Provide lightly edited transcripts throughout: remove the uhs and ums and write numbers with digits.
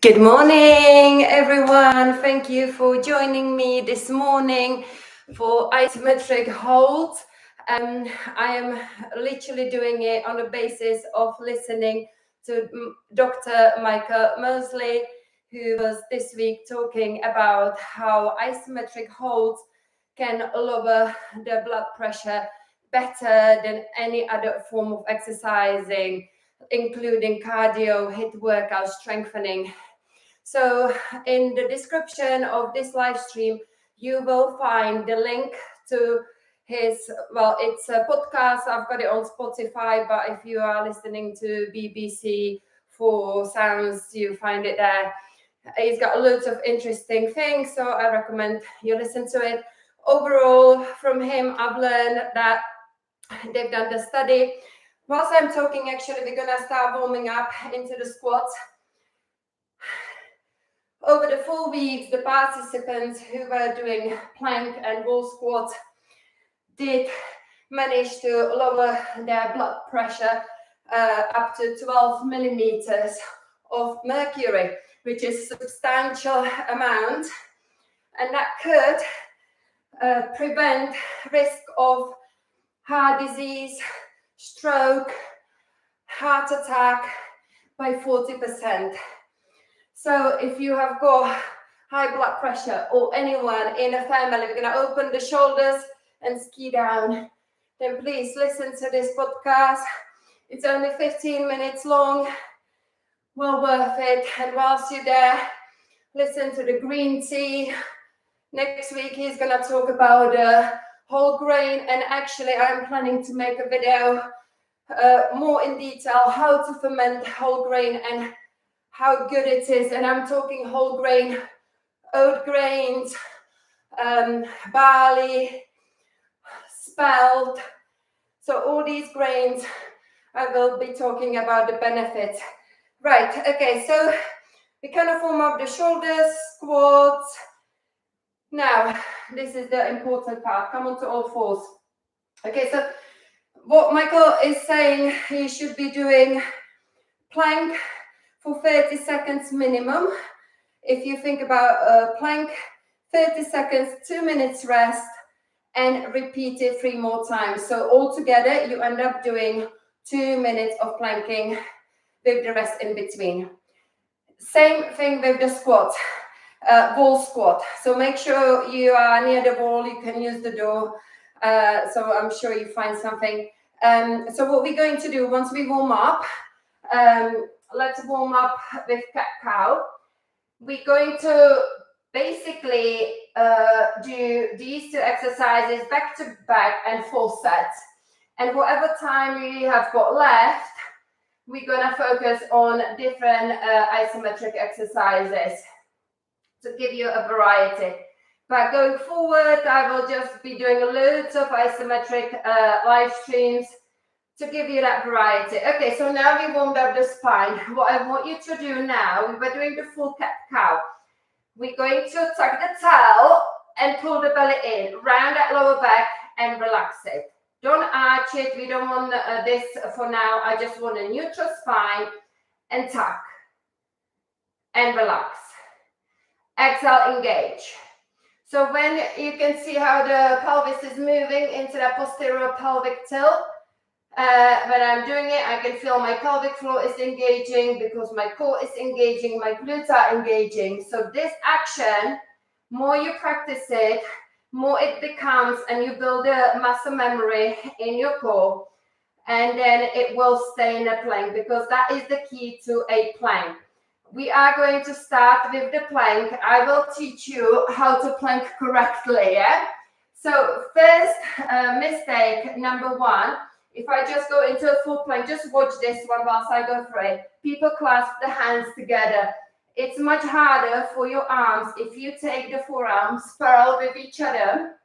Good morning, everyone. Thank you for joining me this morning for isometric holds. I am literally doing it on the basis of listening to Dr. Michael Mosley, who was this week talking about how isometric holds can lower the blood pressure better than any other form of exercising, including cardio, HIIT workout, strengthening. So in the description of this live stream, you will find the link to his, it's a podcast. I've got it on Spotify, but if you are listening to BBC for sounds, you find it there. He's got loads of interesting things, so I recommend you listen to it. Overall, from him, I've learned that they've done the study. Whilst I'm talking, actually, we're going to start warming up into the squats. Over the 4 weeks, the participants who were doing plank and wall squat did manage to lower their blood pressure up to 12 millimeters of mercury, which is a substantial amount, and that could prevent risk of heart disease, stroke, heart attack by 40%. So if you have got high blood pressure or anyone in a family, we're going to open the shoulders and ski down, then please listen to this podcast. It's only 15 minutes long, well worth it. And whilst you're there, listen to the green tea. Next week, he's going to talk about whole grain. And actually, I'm planning to make a video more in detail how to ferment whole grain and how good it is. And I'm talking whole grain, oat grains, barley, spelt. So all these grains, I will be talking about the benefits. Right, okay, so we kind of warm up the shoulders, squats. Now, this is the important part. Come on to all fours. Okay, so what Michael is saying, he should be doing plank for 30 seconds minimum. If you think about a plank, 30 seconds, 2 minutes rest, and repeat it 3 more times. So altogether, you end up doing 2 minutes of planking with the rest in between. Same thing with the squat, wall squat. So make sure you are near the wall. You can use the door. So I'm sure you find something. So what we're going to do once we warm up, let's warm up with cat-cow. We're going to basically do these 2 exercises back to back and 4 sets. And whatever time we have got left, we're going to focus on different isometric exercises to give you a variety. But going forward, I will just be doing loads of isometric live streams to give you that variety. Okay, so now we warmed up the spine. What I want you to do now, we were doing the full cat-cow. We're going to tuck the tail and pull the belly in, round that lower back and relax it. Don't arch it. We don't want this for now. I just want a neutral spine and tuck and relax. Exhale, engage. So when you can see how the pelvis is moving into that posterior pelvic tilt, when I'm doing it, I can feel my pelvic floor is engaging because my core is engaging, my glutes are engaging. So this action, more you practice it, more it becomes, and you build a muscle memory in your core, and then it will stay in a plank, because that is the key to a plank. We are going to start with the plank. I will teach you how to plank correctly, yeah? So first mistake, number 1, if I just go into a full plank, just watch this one whilst I go through it. People clasp the hands together. It's much harder for your arms if you take the forearms parallel with each other.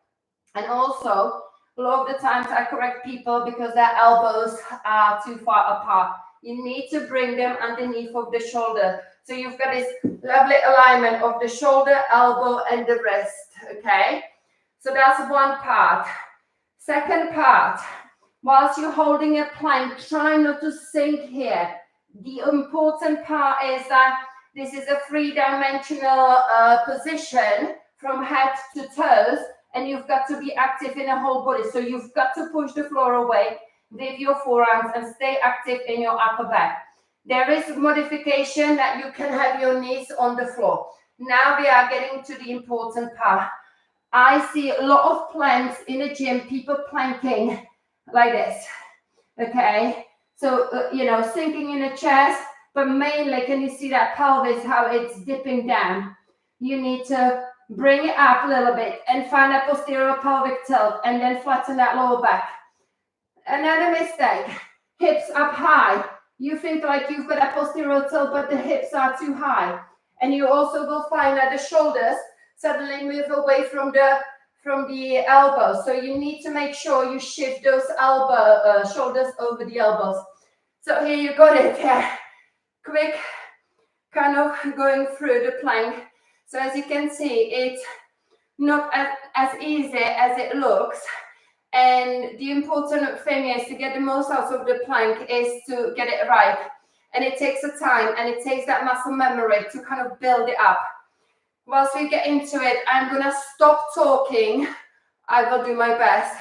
And also, a lot of the times I correct people because their elbows are too far apart. You need to bring them underneath of the shoulder. So you've got this lovely alignment of the shoulder, elbow, and the wrist, okay? So that's one part. Second part, whilst you're holding a plank, try not to sink here. The important part is that This is a three-dimensional position from head to toes, and you've got to be active in the whole body. So you've got to push the floor away with your forearms and stay active in your upper back. There is modification that you can have your knees on the floor. Now we are getting to the important part. I see a lot of planks in the gym, people planking like this, okay? So, you know, sinking in the chest, but mainly, can you see that pelvis, how it's dipping down? You need to bring it up a little bit and find that posterior pelvic tilt and then flatten that lower back. Another mistake, hips up high. You think like you've got a posterior tilt, but the hips are too high. And you also will find that the shoulders suddenly move away from the elbows. So you need to make sure you shift those shoulders over the elbows. So here you got it. Yeah. Quick kind of going through the plank. So as you can see, it's not as easy as it looks. And the important thing is to get the most out of the plank is to get it right. And it takes a time and it takes that muscle memory to kind of build it up. Whilst we get into it, I'm going to stop talking. I will do my best.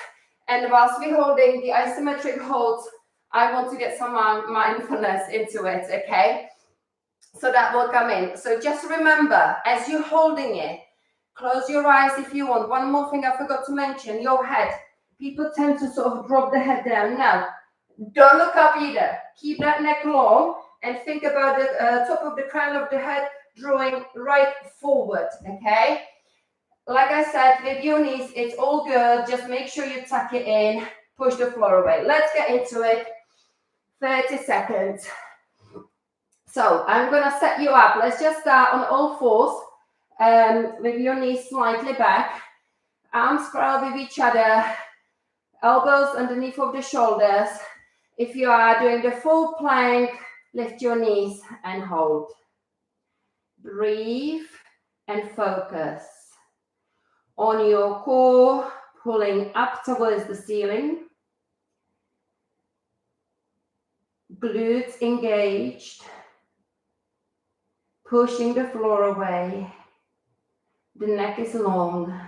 And whilst we're holding the isometric holds, I want to get some mindfulness into it, okay? So that will come in. So just remember, as you're holding it, close your eyes if you want. One more thing I forgot to mention, your head. People tend to sort of drop the head down. Now, don't look up either. Keep that neck long and think about the top of the crown of the head drawing right forward, okay? Like I said, with your knees, it's all good. Just make sure you tuck it in, push the floor away. Let's get into it. 30 seconds. So I'm going to set you up. Let's just start on all fours with your knees slightly back. Arms parallel with each other. Elbows underneath of the shoulders. If you are doing the full plank, lift your knees and hold. Breathe and focus on your core, pulling up towards the ceiling. Glutes engaged, pushing the floor away. The neck is long.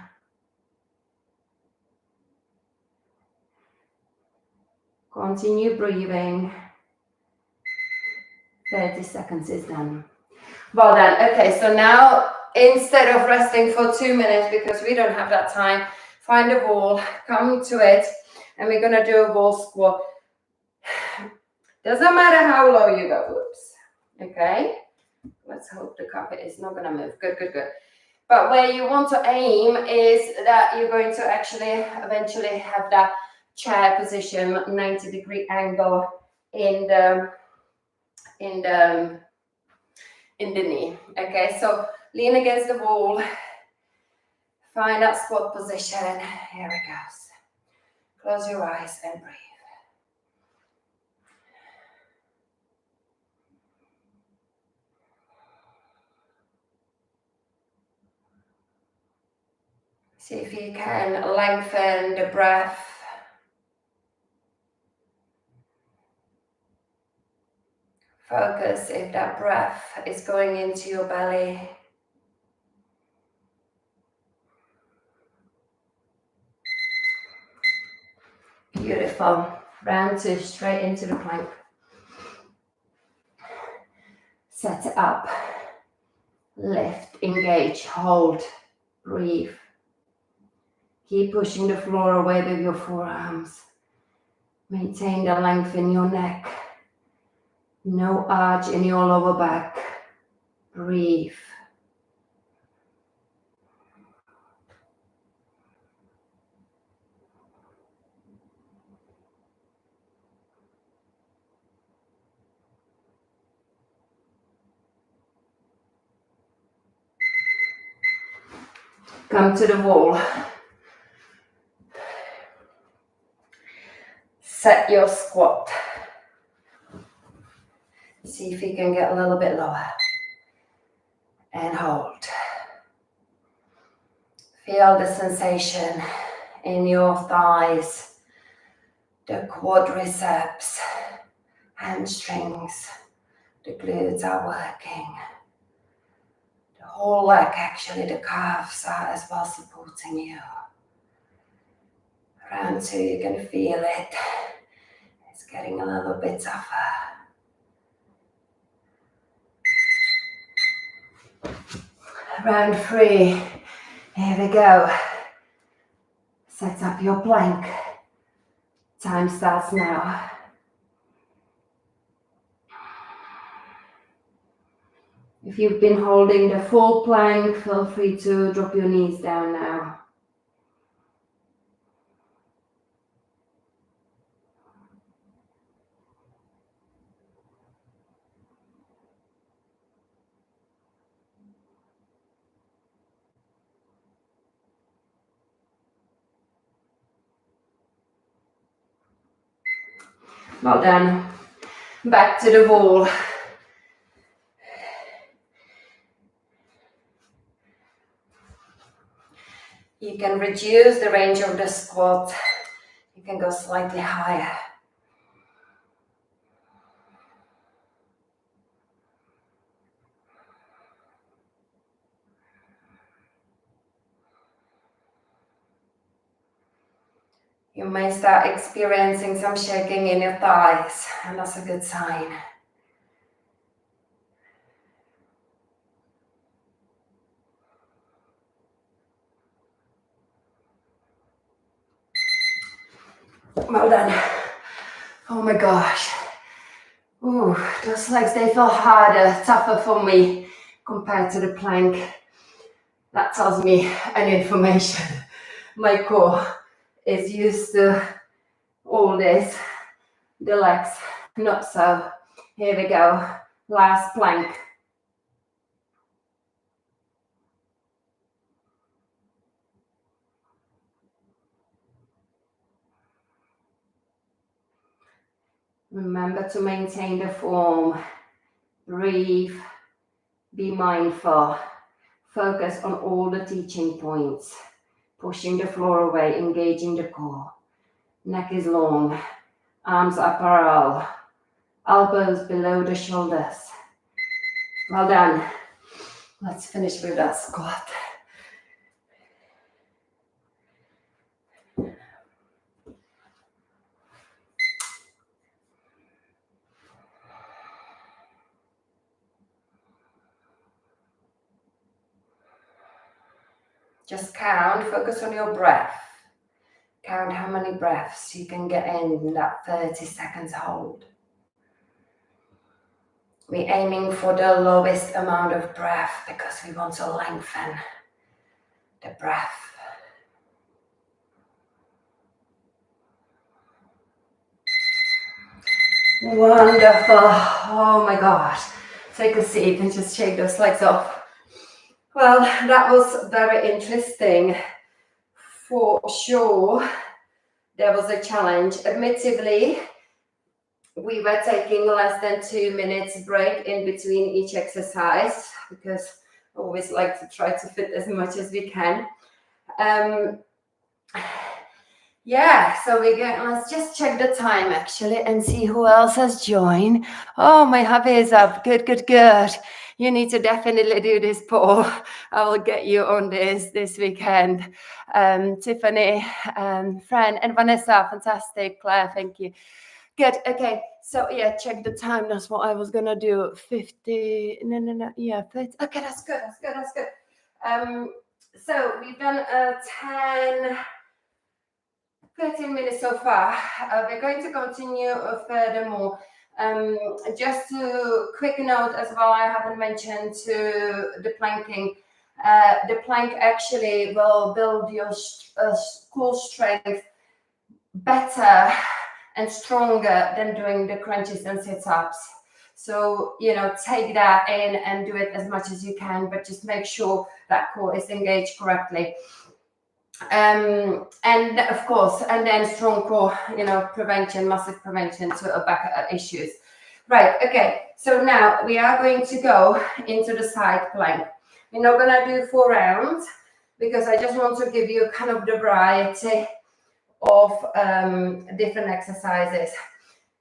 Continue breathing. 30 seconds is done. Well done. Okay, so now instead of resting for 2 minutes, because we don't have that time, find a wall, come to it, and we're going to do a wall squat. Doesn't matter how low you go. Whoops. Okay. Let's hope the carpet is not going to move. Good, good, good. But where you want to aim is that you're going to actually eventually have that chair position, 90-degree angle in the knee. Okay, so lean against the wall. Find that squat position. Here it goes. Close your eyes and breathe. See if you can lengthen the breath. Focus if that breath is going into your belly. Beautiful. Round two, straight into the plank. Set it up. Lift, engage, hold, breathe. Keep pushing the floor away with your forearms. Maintain the length in your neck. No arch in your lower back. Breathe. Come to the wall. Set your squat. See if you can get a little bit lower. And hold. Feel the sensation in your thighs, the quadriceps, hamstrings, the glutes are working. whole leg, actually the calves are as well supporting you. Around two, you can feel it. It's getting a little bit tougher. Round three, here we go. Set up your plank. Time starts now. If you've been holding the full plank, feel free to drop your knees down now. Well done. Back to the wall. You can reduce the range of the squat. You can go slightly higher. You may start experiencing some shaking in your thighs, and that's a good sign. Well done. Oh my gosh. Ooh, those legs, they feel harder, tougher for me compared to the plank. That tells me an information. My core is used to all this. The legs, not so. Here we go. Last plank. Remember to maintain the form. Breathe. Be mindful. Focus on all the teaching points. Pushing the floor away, engaging the core. Neck is long. Arms are parallel. Elbows below the shoulders. Well done. Let's finish with that squat. Just count, focus on your breath. Count how many breaths you can get in that 30 seconds hold. We're aiming for the lowest amount of breath because we want to lengthen the breath. Wonderful. Oh my gosh. Take a seat and just shake those legs off. Well, that was very interesting. For sure, there was a challenge. Admittedly, we were taking less than 2 minutes break in between each exercise because I always like to try to fit as much as we can. Yeah, so let's just check the time actually and see who else has joined. Oh, my hubby is up. Good. You need to definitely do this, Paul. I will get you on this weekend. Tiffany, Fran, and Vanessa, fantastic. Claire, thank you. Good. Okay. So yeah, check the time. That's what I was gonna do. 50. No. Yeah, 30. Okay, that's good. So we've done 13 minutes so far. We're going to continue furthermore. Just to quick note as well, I haven't mentioned to the planking. The plank actually will build your core strength better and stronger than doing the crunches and sit-ups. So, take that in and do it as much as you can, but just make sure that core is engaged correctly. And of course, and then strong core, prevention, massive prevention to back issues. Right, okay, so now we are going to go into the side plank. We're not gonna do 4 rounds because I just want to give you kind of the variety of different exercises.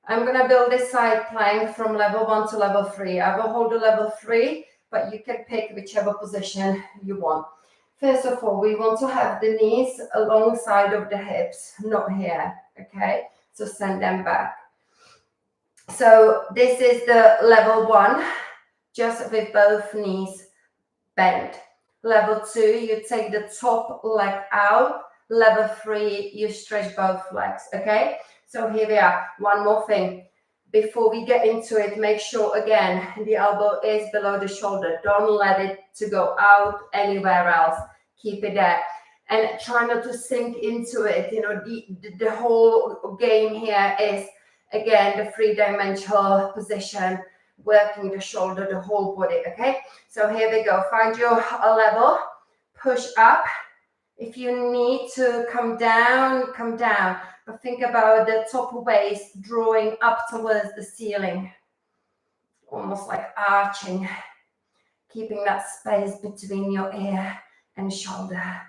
I'm gonna build this side plank from level 1 to level 3. I will hold the level 3, but you can pick whichever position you want. First of all, we want to have the knees alongside of the hips, not here, okay? So send them back. So this is the level 1, just with both knees bent. Level 2, you take the top leg out. Level 3, you stretch both legs, okay? So here we are. One more thing. Before we get into it, make sure, again, the elbow is below the shoulder. Don't let it to go out anywhere else. Keep it there. And try not to sink into it. You know, the whole game here is, again, the 3-dimensional position, working the shoulder, the whole body, okay? So here we go. Find your level. Push up. If you need to come down, come down. But think about the top waist drawing up towards the ceiling. Almost like arching. Keeping that space between your ear and shoulder.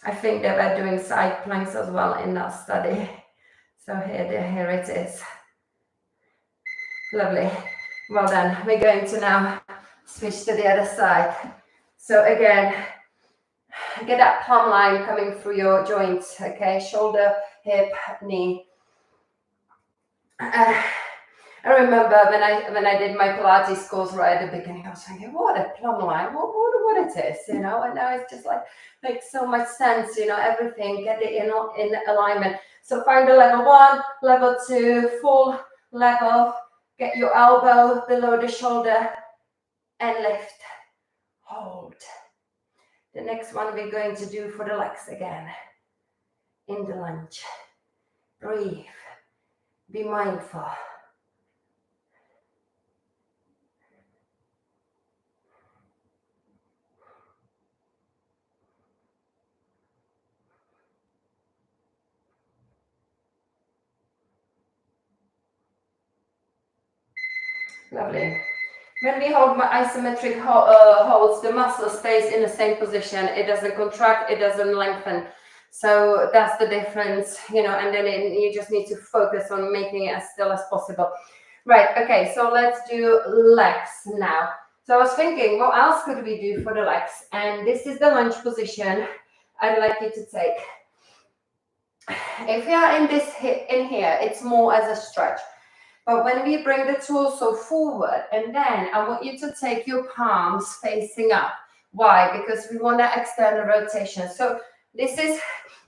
I think they were doing side planks as well in that study. So here it is. Lovely. Well done. We're going to now switch to the other side. So again, get that plumb line coming through your joints, okay? Shoulder, hip, knee. I remember when I did my Pilates course right at the beginning, I was thinking, what a plumb line, what it is, you know? And now it's just like makes so much sense, you know, everything, get it in alignment. So find the level 1, level 2, full level. Get your elbow below the shoulder and lift. Hold. The next one we're going to do for the legs again. In the lunge. Breathe. Be mindful. Lovely. When we hold my isometric holds, the muscle stays in the same position. It doesn't contract, it doesn't lengthen. So that's the difference, you know, and then you just need to focus on making it as still as possible. Right, okay, so let's do legs now. So I was thinking, what else could we do for the legs? And this is the lunge position I'd like you to take. If you are in here, it's more as a stretch. But when we bring the torso forward, and then I want you to take your palms facing up. Why? Because we want that external rotation. So this is,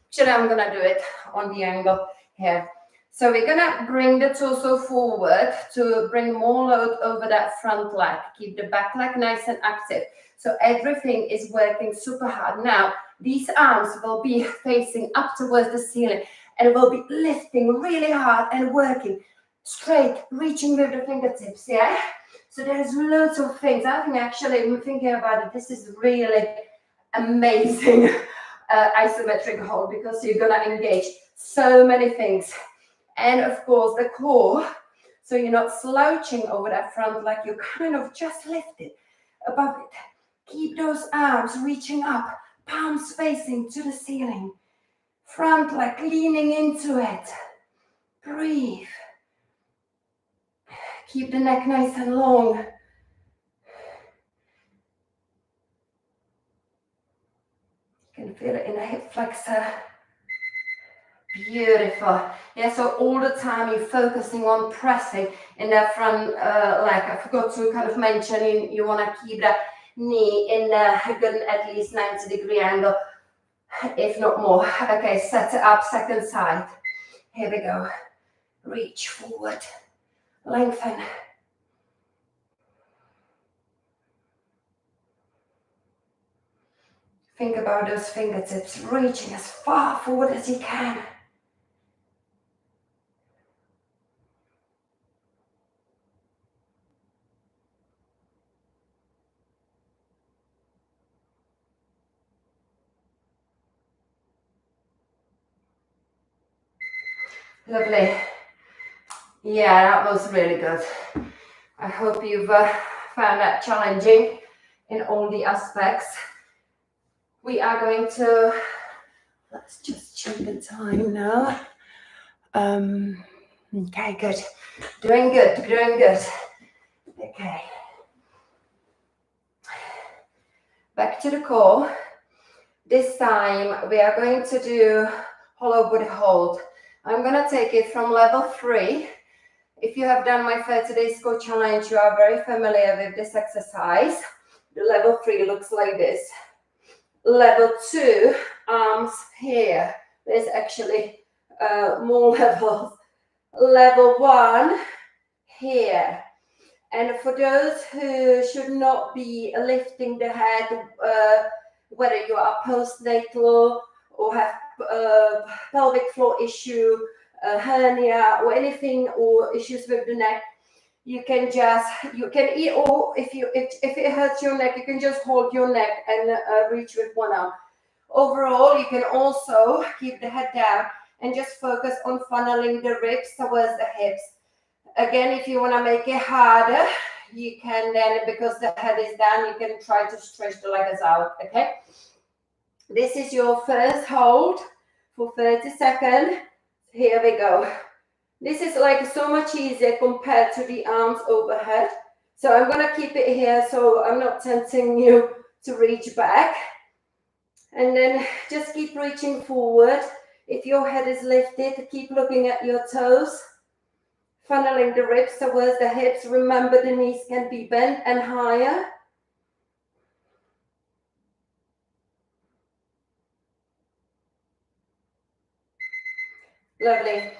actually I'm gonna do it on the angle here. So we're gonna bring the torso forward to bring more load over that front leg. Keep the back leg nice and active. So everything is working super hard. Now, these arms will be facing up towards the ceiling and will be lifting really hard and working straight, reaching with the fingertips, yeah? So there's loads of things. I think actually, thinking about it, this is really amazing isometric hold because you're gonna engage so many things. And of course, the core, so you're not slouching over that front leg, you kind of just lift it above it. Keep those arms reaching up, palms facing to the ceiling. Front leg leaning into it. Breathe. Keep the neck nice and long. You can feel it in the hip flexor. Beautiful. Yeah, so all the time you're focusing on pressing in that front leg. I forgot to kind of mention you want to keep that knee in a good at least 90-degree angle, if not more. Okay, set it up, second side. Here we go. Reach forward. Lengthen. Think about those fingertips reaching as far forward as you can. Lovely. Yeah, that was really good. I hope you've found that challenging in all the aspects. We are going to, let's just check the time now. Okay, good. Doing good, doing good. Okay. Back to the core. This time we are going to do hollow body hold. I'm going to take it from level 3. If you have done my 30 days core challenge, you are very familiar with this exercise. The level 3 looks like this. Level 2, arms here. There's actually more levels. Level 1, here. And for those who should not be lifting the head, whether you are postnatal or have pelvic floor issue, hernia or anything, or issues with the neck, you can eat, or if it hurts your neck, you can just hold your neck and reach with one arm. Overall, you can also keep the head down and just focus on funneling the ribs towards the hips. Again, if you want to make it harder, you can then, because the head is down, you can try to stretch the legs out, okay? This is your first hold for 30 seconds. Here we go. This is like so much easier compared to the arms overhead. So I'm going to keep it here so I'm not tempting you to reach back. And then just keep reaching forward. If your head is lifted, keep looking at your toes. Funneling the ribs towards the hips. Remember, the knees can be bent and higher. Lovely.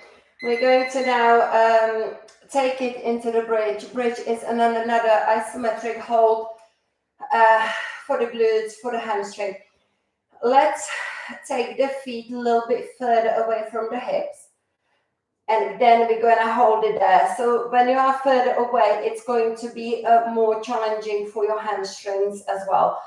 We're going to now take it into the bridge. Bridge is another isometric hold for the glutes, for the hamstring. Let's take the feet a little bit further away from the hips. And then we're going to hold it there. So when you are further away, it's going to be more challenging for your hamstrings as well.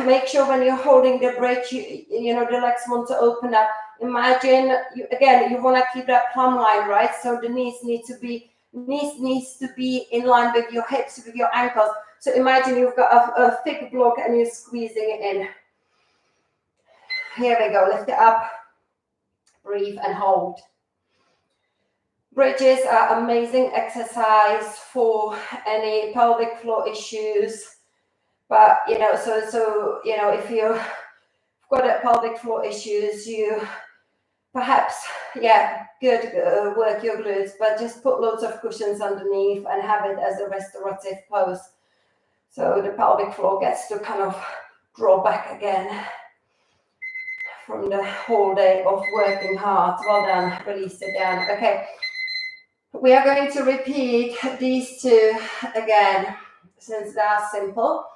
Make sure when you're holding the bridge, you know, the legs want to open up. Imagine, you want to keep that plumb line, right? So the knees needs to be in line with your hips, with your ankles. So imagine you've got a thick block and you're squeezing it in. Here we go. Lift it up. Breathe and hold. Bridges are amazing exercise for any pelvic floor issues. But, you know, so you know, if you've got a pelvic floor issues, you perhaps, work your glutes, but just put loads of cushions underneath and have it as a restorative pose. So the pelvic floor gets to kind of draw back again from the whole day of working hard. Well done. Release it down. Okay. We are going to repeat these two again, since they are simple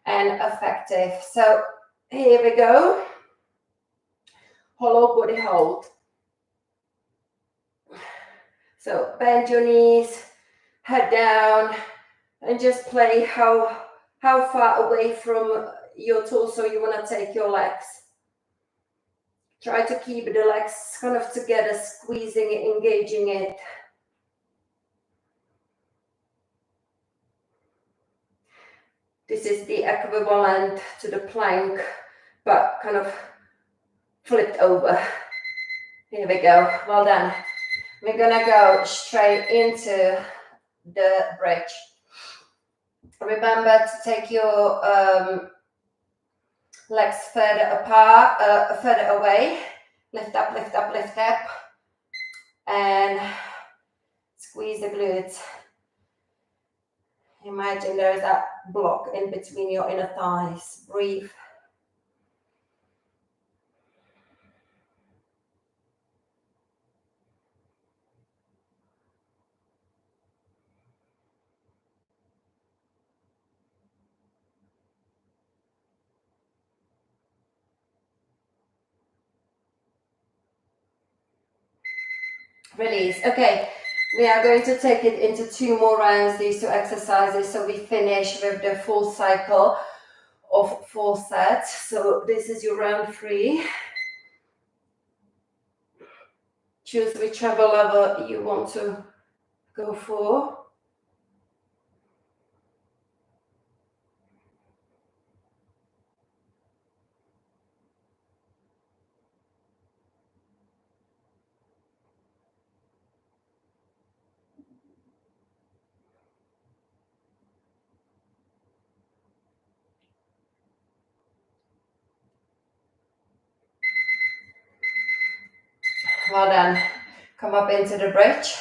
and effective. So here we go. Hollow body hold. So bend your knees, head down, and just play how far away from your torso you want to take your legs. Try to keep the legs kind of together, squeezing it, engaging it. This is the equivalent to the plank, but kind of flipped over. Here we go. Well done. We're gonna go straight into the bridge. Remember to take your legs further apart, further away. Lift up, lift up, lift up. And squeeze the glutes. Imagine there is that block in between your inner thighs. Breathe. Release. Okay, we are going to take it into 2 more rounds, these 2 exercises, so we finish with the full cycle of 4 sets. So this is your round 3. Choose whichever level you want to go for. Well done. Come up into the bridge.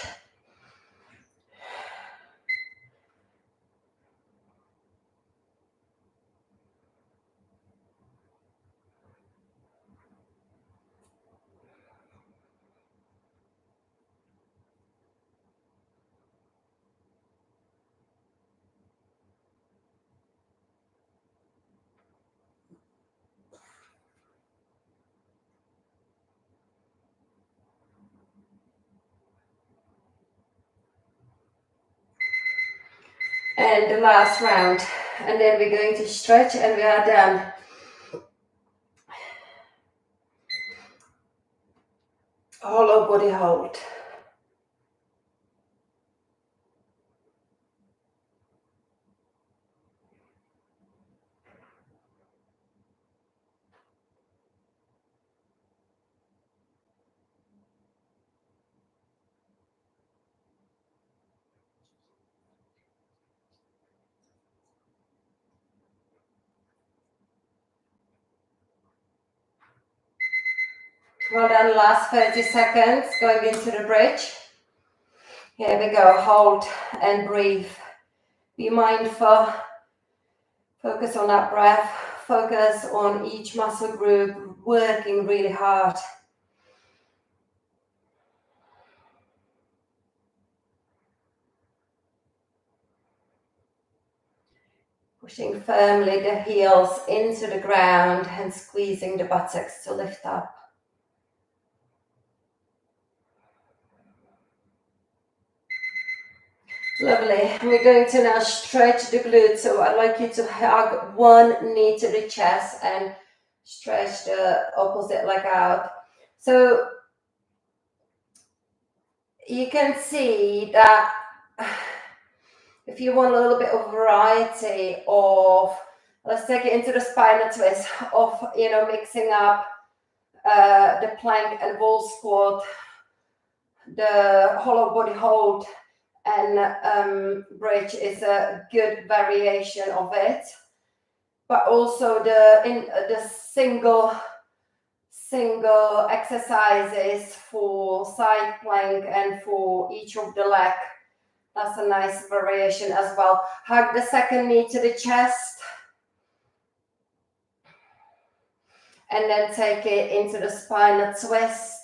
And the last round. And then we're going to stretch and we are done. Hollow body hold. Well done, last 30 seconds, going into the bridge. Here we go, hold and breathe. Be mindful, focus on that breath, focus on each muscle group, working really hard. Pushing firmly the heels into the ground and squeezing the buttocks to lift up. Lovely. We're going to now stretch the glutes. So I'd like you to hug one knee to the chest and stretch the opposite leg out. So you can see that if you want a little bit of variety of, let's take it into the spinal twist of, mixing up the plank and wall squat, the hollow body hold, and bridge is a good variation of it, but also the single exercises for side plank and for each of the leg. That's a nice variation as well. Hug the second knee to the chest and then take it into the spinal twist.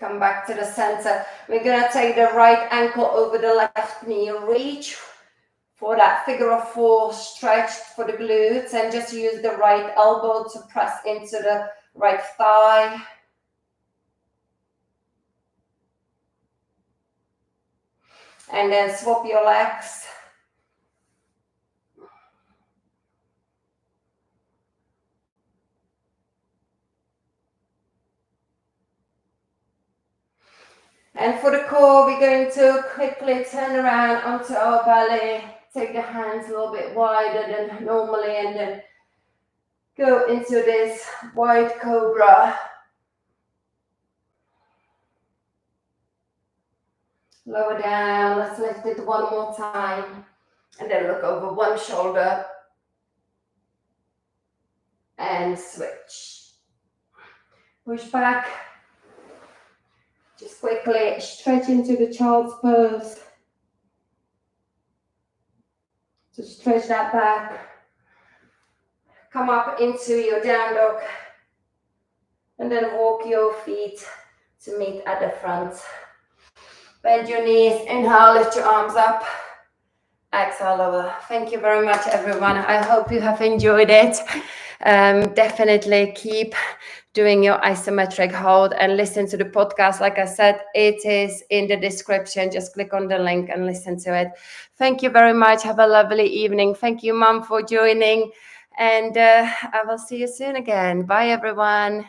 Come back to the center. We're going to take the right ankle over the left knee. Reach for that figure of four stretch for the glutes and just use the right elbow to press into the right thigh. And then swap your legs. And for the core, we're going to quickly turn around onto our belly, take the hands a little bit wider than normally, and then go into this wide cobra. Lower down, let's lift it one more time, and then look over one shoulder, and switch. Push back. Just quickly stretch into the child's pose. So stretch that back. Come up into your down dog. And then walk your feet to meet at the front. Bend your knees. Inhale, lift your arms up. Exhale, lower. Thank you very much, everyone. I hope you have enjoyed it. Definitely keep doing your isometric hold and listen to the podcast. Like I said, it is in the description. Just click on the link and listen to it. Thank you very much. Have a lovely evening. Thank you, Mum, for joining. And I will see you soon again. Bye, everyone.